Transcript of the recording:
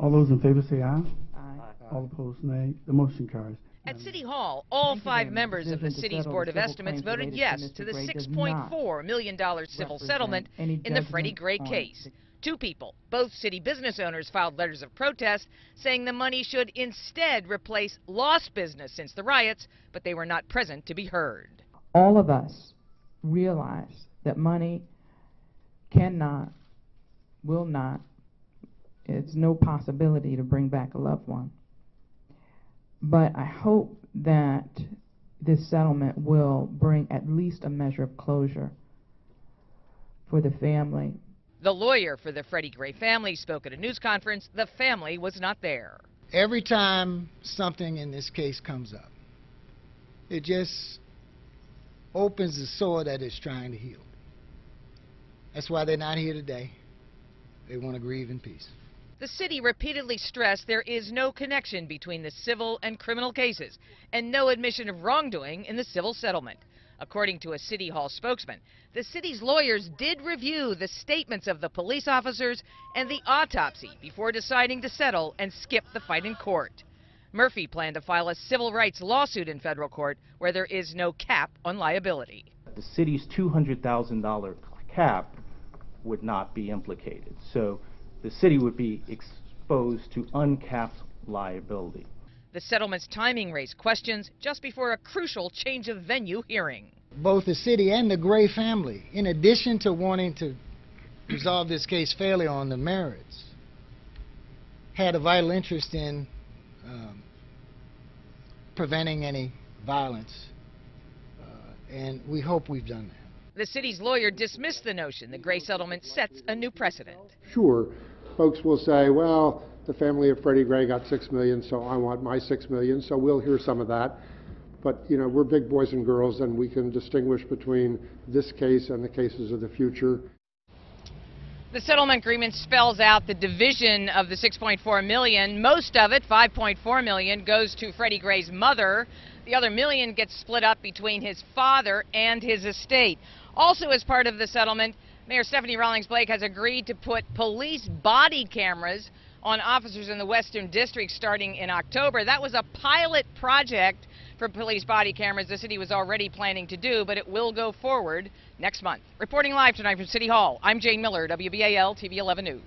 All those in favor say aye. Aye. All opposed, nay. The motion carries. At City Hall, all five members of the city's Board of Estimates voted yes to the $6.4 million civil settlement in the Freddie Gray case. Two people, both city business owners, filed letters of protest saying the money should instead replace lost business since the riots, but they were not present to be heard. All of us realize that money cannot, will not, it's no possibility to bring back a loved one. But I hope that this settlement will bring at least a measure of closure for the family. The lawyer for the Freddie Gray family spoke at a news conference. The family was not there. Every time something in this case comes up, it just opens the sore that it's trying to heal. That's why they're not here today. They want to grieve in peace. The city repeatedly stressed there is no connection between the civil and criminal cases and no admission of wrongdoing in the civil settlement. According to a City Hall spokesman, the city's lawyers did review the statements of the police officers and the autopsy before deciding to settle and skip the fight in court. Murphy planned to file a civil rights lawsuit in federal court where there is no cap on liability. The city's $200,000 cap would not be implicated, so the city would be exposed to uncapped liability. The settlement's timing raised questions just before a crucial change of venue hearing. Both the city and the Gray family, in addition to wanting to resolve this case fairly on the merits, had a vital interest in preventing any violence, and we hope we've done that. The city's lawyer dismissed the notion the Gray settlement sets a new precedent. Sure, folks will say, well, the family of Freddie Gray got $6 million, so I want my $6 million, so we'll hear some of that. But, you know, we're big boys and girls, and we can distinguish between this case and the cases of the future. The settlement agreement spells out the division of the $6.4 million. Most of it, $5.4 million, goes to Freddie Gray's mother. The other $1 million gets split up between his father and his estate. Also, as part of the settlement, Mayor Stephanie Rawlings Blake has agreed to put police body cameras on officers in the Western District starting in October. That was a pilot project for police body cameras the city was already planning to do, but it will go forward next month. Reporting live tonight from City Hall, I'm Jane Miller, WBAL TV 11 News.